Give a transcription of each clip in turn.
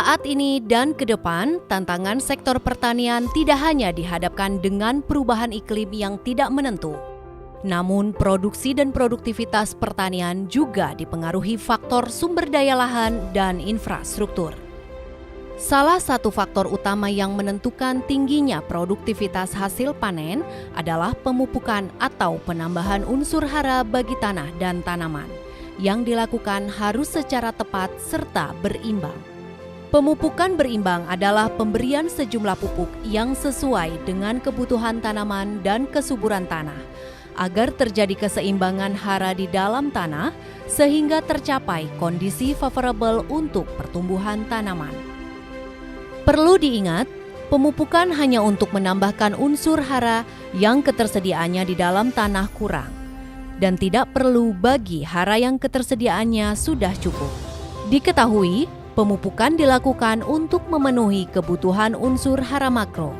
Saat ini dan ke depan, tantangan sektor pertanian tidak hanya dihadapkan dengan perubahan iklim yang tidak menentu. Namun, produksi dan produktivitas pertanian juga dipengaruhi faktor sumber daya lahan dan infrastruktur. Salah satu faktor utama yang menentukan tingginya produktivitas hasil panen adalah pemupukan atau penambahan unsur hara bagi tanah dan tanaman, yang dilakukan harus secara tepat serta berimbang. Pemupukan berimbang adalah pemberian sejumlah pupuk yang sesuai dengan kebutuhan tanaman dan kesuburan tanah, agar terjadi keseimbangan hara di dalam tanah sehingga tercapai kondisi favorable untuk pertumbuhan tanaman. Perlu diingat, pemupukan hanya untuk menambahkan unsur hara yang ketersediaannya di dalam tanah kurang, dan tidak perlu bagi hara yang ketersediaannya sudah cukup. Diketahui, pemupukan dilakukan untuk memenuhi kebutuhan unsur hara makro.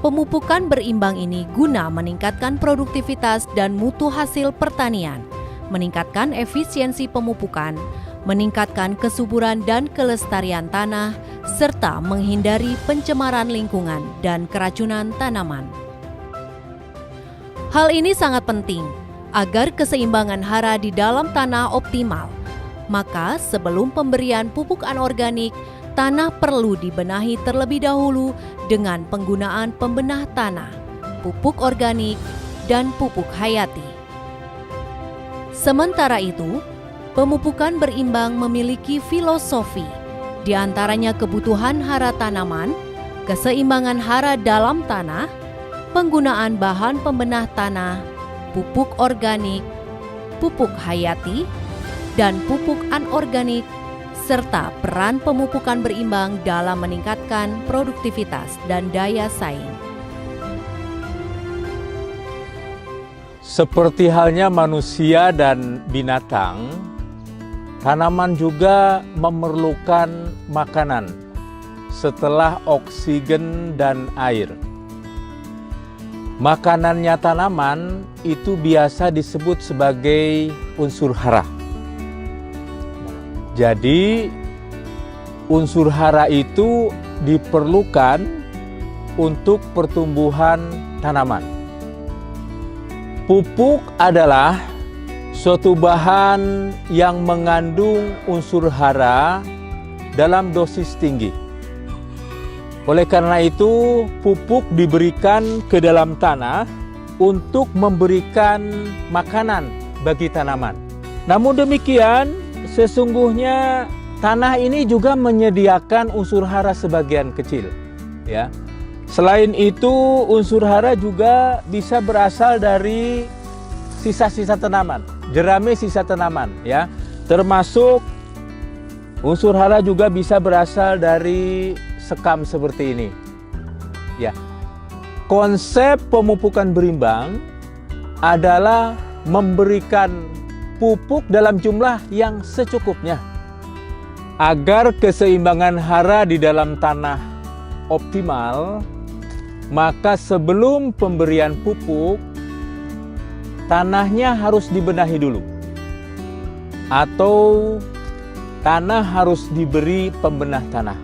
Pemupukan berimbang ini guna meningkatkan produktivitas dan mutu hasil pertanian, meningkatkan efisiensi pemupukan, meningkatkan kesuburan dan kelestarian tanah, serta menghindari pencemaran lingkungan dan keracunan tanaman. Hal ini sangat penting agar keseimbangan hara di dalam tanah optimal. Maka sebelum pemberian pupuk anorganik, tanah perlu dibenahi terlebih dahulu dengan penggunaan pembenah tanah, pupuk organik, dan pupuk hayati. Sementara itu, pemupukan berimbang memiliki filosofi, di antaranya kebutuhan hara tanaman, keseimbangan hara dalam tanah, penggunaan bahan pembenah tanah, pupuk organik, pupuk hayati, dan pupuk anorganik, serta peran pemupukan berimbang dalam meningkatkan produktivitas dan daya saing. Seperti halnya manusia dan binatang, tanaman juga memerlukan makanan setelah oksigen dan air. Makanannya tanaman itu biasa disebut sebagai unsur hara. Jadi, unsur hara itu diperlukan untuk pertumbuhan tanaman. Pupuk adalah suatu bahan yang mengandung unsur hara dalam dosis tinggi. Oleh karena itu, pupuk diberikan ke dalam tanah untuk memberikan makanan bagi tanaman. Namun demikian, sesungguhnya tanah ini juga menyediakan unsur hara sebagian kecil, ya. Selain itu, unsur hara juga bisa berasal dari sisa-sisa tanaman, jerami sisa tanaman, ya. Termasuk unsur hara juga bisa berasal dari sekam seperti ini. Ya. Konsep pemupukan berimbang adalah memberikan pupuk dalam jumlah yang secukupnya agar keseimbangan hara di dalam tanah optimal. Maka sebelum pemberian pupuk, tanahnya harus dibenahi dulu, atau tanah harus diberi pembenah tanah.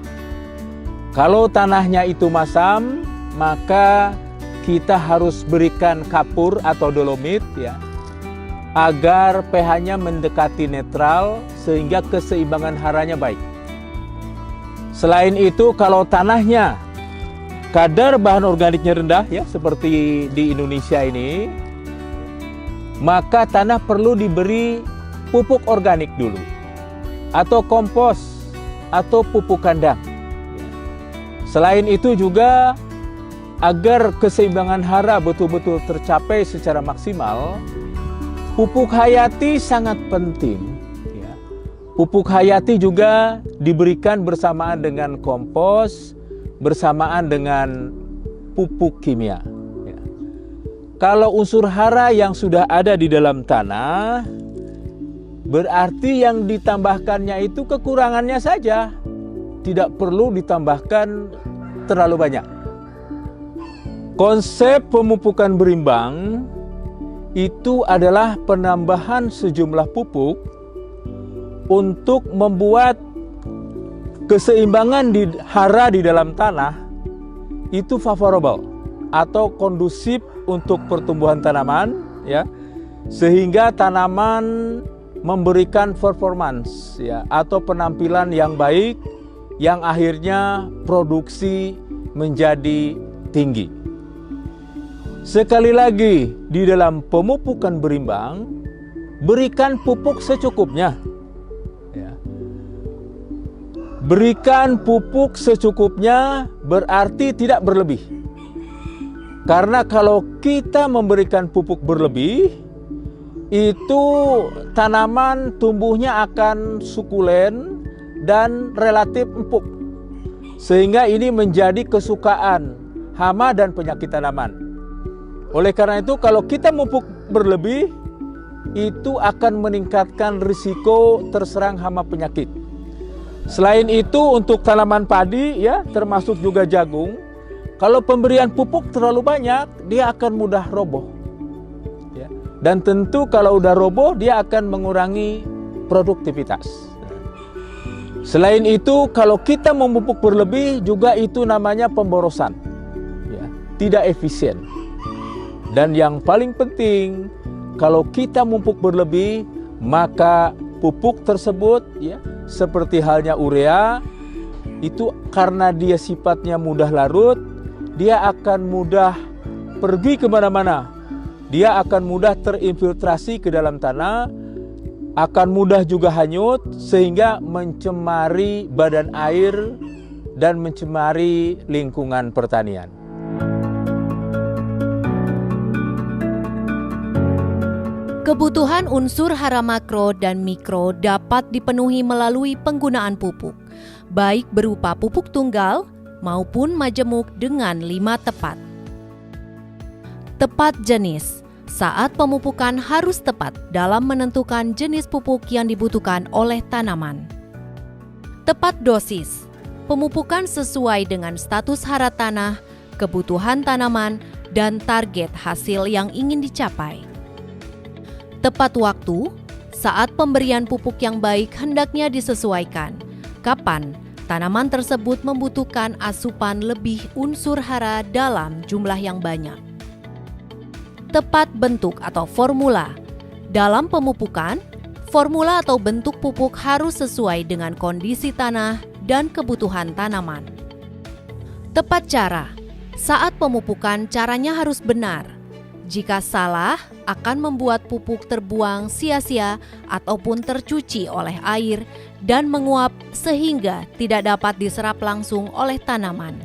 Kalau tanahnya itu masam, maka kita harus berikan kapur atau dolomit, ya, agar pH-nya mendekati netral sehingga keseimbangan haranya baik. Selain itu, kalau tanahnya kadar bahan organiknya rendah, ya, seperti di Indonesia ini, maka tanah perlu diberi pupuk organik dulu, atau kompos, atau pupuk kandang. Selain itu juga, agar keseimbangan hara betul-betul tercapai secara maksimal, pupuk hayati sangat penting. Ya. Pupuk hayati juga diberikan bersamaan dengan kompos, bersamaan dengan pupuk kimia. Ya. Kalau unsur hara yang sudah ada di dalam tanah, berarti yang ditambahkannya itu kekurangannya saja, tidak perlu ditambahkan terlalu banyak. Konsep pemupukan berimbang itu adalah penambahan sejumlah pupuk untuk membuat keseimbangan hara di dalam tanah itu favorable atau kondusif untuk pertumbuhan tanaman, ya, sehingga tanaman memberikan performance, ya, atau penampilan yang baik, yang akhirnya produksi menjadi tinggi. Sekali lagi, di dalam pemupukan berimbang, berikan pupuk secukupnya. Ya. Berikan pupuk secukupnya berarti tidak berlebih. Karena kalau kita memberikan pupuk berlebih, itu tanaman tumbuhnya akan sukulen dan relatif empuk. Sehingga ini menjadi kesukaan hama dan penyakit tanaman. Oleh karena itu, kalau kita memupuk berlebih, itu akan meningkatkan risiko terserang hama penyakit. Selain itu, untuk tanaman padi, ya, termasuk juga jagung, kalau pemberian pupuk terlalu banyak, dia akan mudah roboh. Ya. Dan tentu kalau udah roboh, dia akan mengurangi produktivitas. Selain itu, kalau kita memupuk berlebih, juga itu namanya pemborosan. Ya. Tidak efisien. Dan yang paling penting, kalau kita memupuk berlebih, maka pupuk tersebut, ya, seperti halnya urea, itu karena dia sifatnya mudah larut, dia akan mudah pergi kemana-mana. Dia akan mudah terinfiltrasi ke dalam tanah, akan mudah juga hanyut, sehingga mencemari badan air dan mencemari lingkungan pertanian. Kebutuhan unsur hara makro dan mikro dapat dipenuhi melalui penggunaan pupuk, baik berupa pupuk tunggal maupun majemuk dengan 5 tepat. Tepat jenis. Saat pemupukan harus tepat dalam menentukan jenis pupuk yang dibutuhkan oleh tanaman. Tepat dosis. Pemupukan sesuai dengan status hara tanah, kebutuhan tanaman, dan target hasil yang ingin dicapai. Tepat waktu. Saat pemberian pupuk yang baik hendaknya disesuaikan. Kapan tanaman tersebut membutuhkan asupan lebih unsur hara dalam jumlah yang banyak. Tepat bentuk atau formula. Dalam pemupukan, formula atau bentuk pupuk harus sesuai dengan kondisi tanah dan kebutuhan tanaman. Tepat cara. Saat pemupukan, caranya harus benar. Jika salah, akan membuat pupuk terbuang sia-sia ataupun tercuci oleh air dan menguap sehingga tidak dapat diserap langsung oleh tanaman.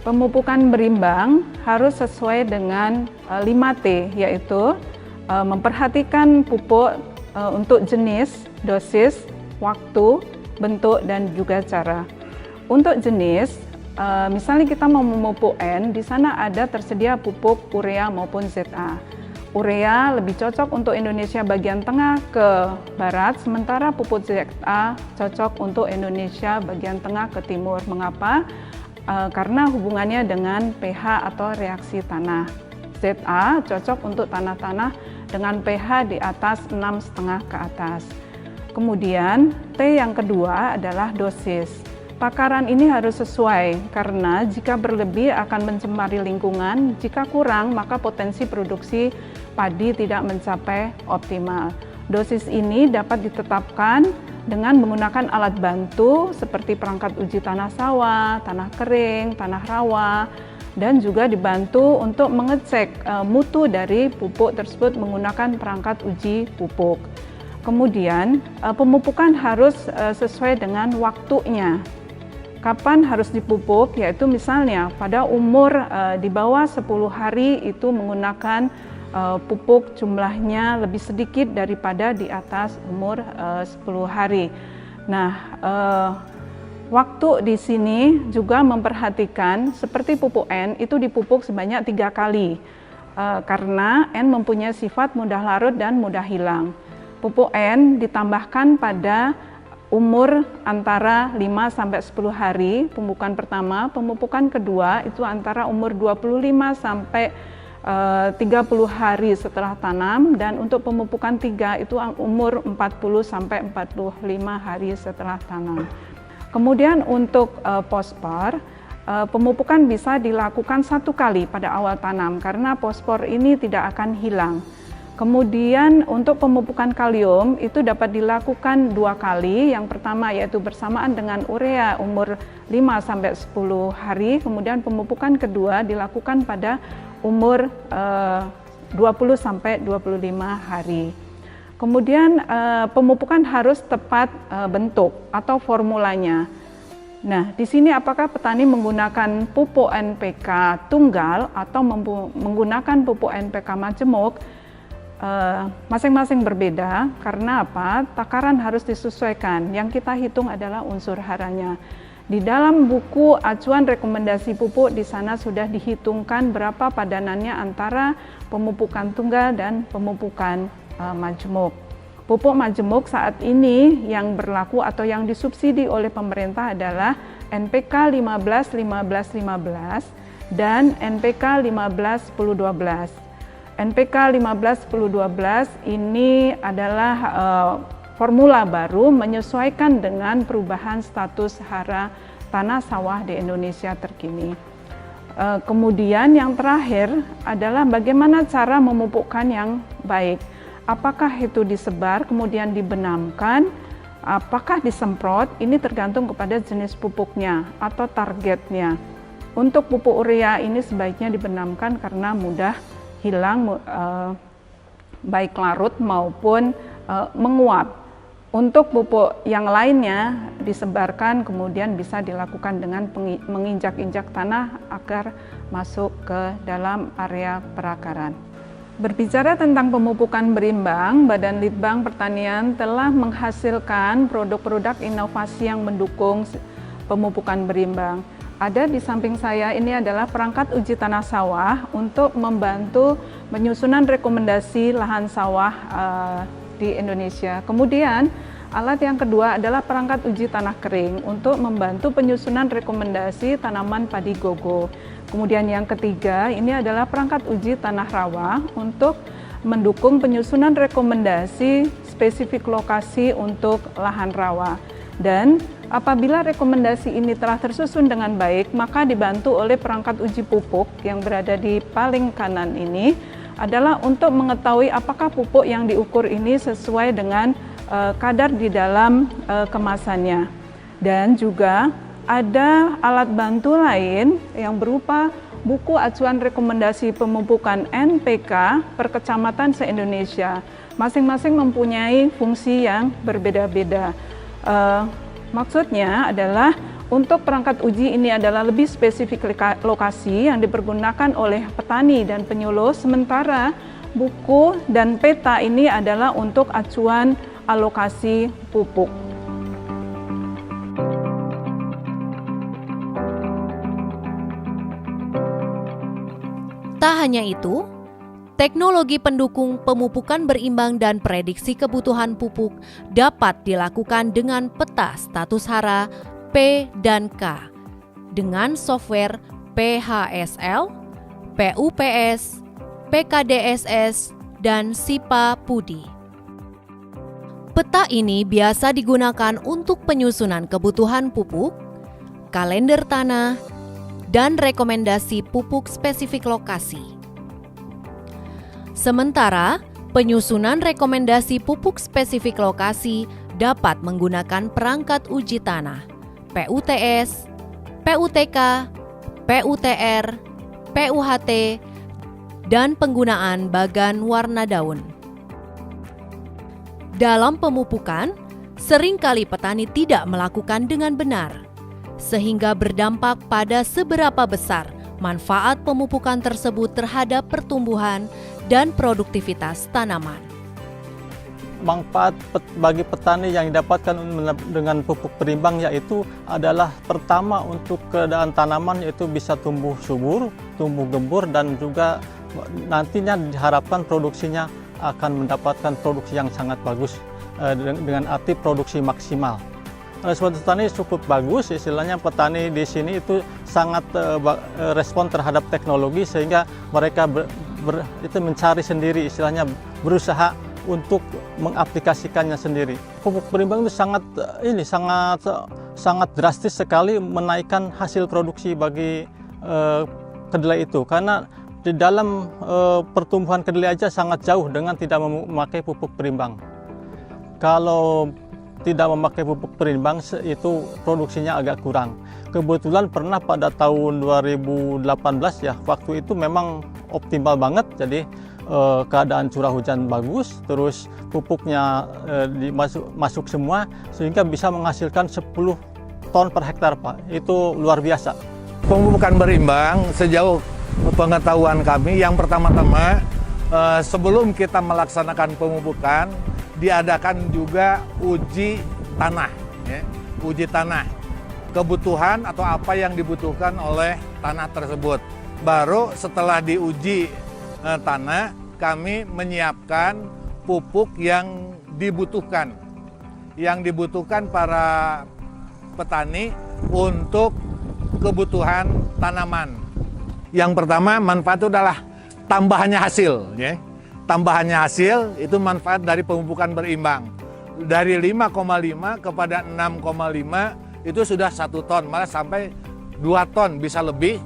Pemupukan berimbang harus sesuai dengan 5T, yaitu memperhatikan pupuk untuk jenis, dosis, waktu, bentuk, dan juga cara. Untuk jenis, misalnya kita mau memupuk N, di sana ada tersedia pupuk urea maupun ZA. Urea lebih cocok untuk Indonesia bagian tengah ke barat, sementara pupuk ZA cocok untuk Indonesia bagian tengah ke timur. Mengapa? Karena hubungannya dengan pH atau reaksi tanah. ZA cocok untuk tanah-tanah dengan pH di atas 6,5 ke atas. Kemudian T yang kedua adalah dosis. Takaran ini harus sesuai karena jika berlebih akan mencemari lingkungan, jika kurang maka potensi produksi padi tidak mencapai optimal. Dosis ini dapat ditetapkan dengan menggunakan alat bantu seperti perangkat uji tanah sawah, tanah kering, tanah rawa, dan juga dibantu untuk mengecek mutu dari pupuk tersebut menggunakan perangkat uji pupuk. Kemudian pemupukan harus sesuai dengan waktunya. Kapan harus dipupuk, yaitu misalnya pada umur di bawah 10 hari itu menggunakan pupuk jumlahnya lebih sedikit daripada di atas umur 10 hari. Nah, waktu di sini juga memperhatikan seperti pupuk N itu dipupuk sebanyak 3 kali karena N mempunyai sifat mudah larut dan mudah hilang. Pupuk N ditambahkan pada umur antara 5-10 hari, pemupukan pertama, pemupukan kedua itu antara umur 25 sampai 30 hari setelah tanam, dan untuk pemupukan 3 itu umur 40 sampai 45 hari setelah tanam. Kemudian untuk fosfor, pemupukan bisa dilakukan 1 kali pada awal tanam karena fosfor ini tidak akan hilang. Kemudian untuk pemupukan kalium itu dapat dilakukan 2 kali. Yang pertama yaitu bersamaan dengan urea umur 5 sampai 10 hari. Kemudian pemupukan kedua dilakukan pada umur 20 sampai 25 hari. Kemudian pemupukan harus tepat bentuk atau formulanya. Nah, di sini apakah petani menggunakan pupuk NPK tunggal atau menggunakan pupuk NPK majemuk? Masing-masing berbeda. Karena apa? Takaran harus disesuaikan. Yang kita hitung adalah unsur haranya. Di dalam buku acuan rekomendasi pupuk di sana sudah dihitungkan berapa padanannya antara pemupukan tunggal dan pemupukan majemuk. Pupuk majemuk saat ini yang berlaku atau yang disubsidi oleh pemerintah adalah NPK 15-15-15 dan NPK 15-10-12. NPK 15-10-12 ini adalah formula baru menyesuaikan dengan perubahan status hara tanah sawah di Indonesia terkini. Kemudian yang terakhir adalah bagaimana cara memupukkan yang baik. Apakah itu disebar kemudian dibenamkan, apakah disemprot, ini tergantung kepada jenis pupuknya atau targetnya. Untuk pupuk urea ini sebaiknya dibenamkan karena mudah hilang baik larut maupun menguap. Untuk pupuk yang lainnya disebarkan kemudian bisa dilakukan dengan menginjak-injak tanah agar masuk ke dalam area perakaran. Berbicara tentang pemupukan berimbang, Badan Litbang Pertanian telah menghasilkan produk-produk inovasi yang mendukung pemupukan berimbang. Ada di samping saya ini adalah perangkat uji tanah sawah untuk membantu penyusunan rekomendasi lahan sawah di Indonesia. Kemudian alat yang kedua adalah perangkat uji tanah kering untuk membantu penyusunan rekomendasi tanaman padi gogo. Kemudian yang ketiga ini adalah perangkat uji tanah rawa untuk mendukung penyusunan rekomendasi spesifik lokasi untuk lahan rawa. Dan apabila rekomendasi ini telah tersusun dengan baik, maka dibantu oleh perangkat uji pupuk yang berada di paling kanan ini adalah untuk mengetahui apakah pupuk yang diukur ini sesuai dengan kadar di dalam kemasannya. Dan juga ada alat bantu lain yang berupa buku acuan rekomendasi pemupukan NPK per kecamatan se-Indonesia. Masing-masing mempunyai fungsi yang berbeda-beda. Maksudnya adalah untuk perangkat uji ini adalah lebih spesifik lokasi yang dipergunakan oleh petani dan penyuluh, sementara buku dan peta ini adalah untuk acuan alokasi pupuk. Tak hanya itu, teknologi pendukung pemupukan berimbang dan prediksi kebutuhan pupuk dapat dilakukan dengan peta status hara P dan K dengan software PHSL, PUPS, PKDSS, dan SIPA Pudi. Peta ini biasa digunakan untuk penyusunan kebutuhan pupuk, kalender tanah, dan rekomendasi pupuk spesifik lokasi. Sementara, penyusunan rekomendasi pupuk spesifik lokasi dapat menggunakan perangkat uji tanah, PUTS, PUTK, PUTR, PUHT, dan penggunaan bagan warna daun. Dalam pemupukan, seringkali petani tidak melakukan dengan benar, sehingga berdampak pada seberapa besar manfaat pemupukan tersebut terhadap pertumbuhan dan produktivitas tanaman. Manfaat bagi petani yang didapatkan dengan pupuk berimbang yaitu adalah pertama untuk keadaan tanaman yaitu bisa tumbuh subur, tumbuh gembur, dan juga nantinya diharapkan produksinya akan mendapatkan produksi yang sangat bagus dengan arti produksi maksimal. Respon petani cukup bagus, istilahnya petani di sini itu sangat respon terhadap teknologi sehingga mereka mencari sendiri, istilahnya berusaha untuk mengaplikasikannya sendiri. Pupuk berimbang itu sangat drastis sekali menaikkan hasil produksi bagi kedelai itu, karena di dalam pertumbuhan kedelai aja sangat jauh dengan tidak memakai pupuk berimbang. Kalau tidak memakai pupuk berimbang itu produksinya agak kurang. Kebetulan pernah pada tahun 2018 ya, waktu itu memang optimal banget, jadi keadaan curah hujan bagus, terus pupuknya masuk semua, sehingga bisa menghasilkan 10 ton per hektar, Pak. Itu luar biasa. Pemupukan berimbang sejauh pengetahuan kami, yang pertama-tama sebelum kita melaksanakan pemupukan, diadakan juga uji tanah, ya. Uji tanah, kebutuhan atau apa yang dibutuhkan oleh tanah tersebut. Baru setelah diuji tanah, kami menyiapkan pupuk yang dibutuhkan para petani untuk kebutuhan tanaman. Yang pertama, manfaat itu adalah tambahannya hasil, ya. Tambahannya hasil itu manfaat dari pemupukan berimbang. Dari 5,5 kepada 6,5 itu sudah 1 ton, malah sampai 2 ton bisa lebih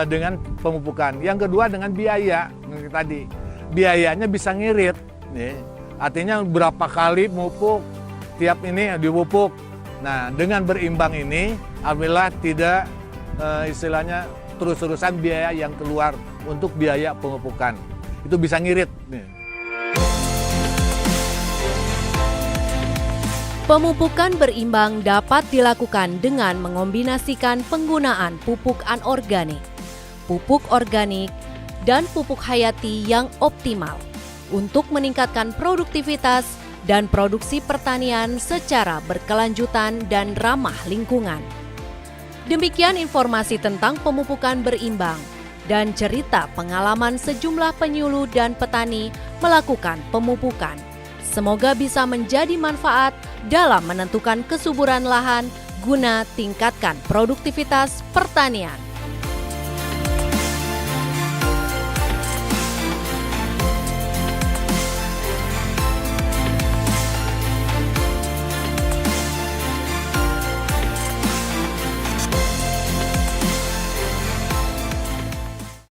dengan pemupukan. Yang kedua dengan biaya, tadi biayanya bisa ngirit, ya. Artinya berapa kali mupuk, tiap ini dipupuk. Nah, dengan berimbang ini alhamdulillah tidak istilahnya terus-terusan biaya yang keluar untuk biaya pemupukan. Itu bisa ngirit. Pemupukan berimbang dapat dilakukan dengan mengombinasikan penggunaan pupuk anorganik, pupuk organik, dan pupuk hayati yang optimal untuk meningkatkan produktivitas dan produksi pertanian secara berkelanjutan dan ramah lingkungan. Demikian informasi tentang pemupukan berimbang dan cerita pengalaman sejumlah penyuluh dan petani melakukan pemupukan. Semoga bisa menjadi manfaat dalam menentukan kesuburan lahan guna tingkatkan produktivitas pertanian.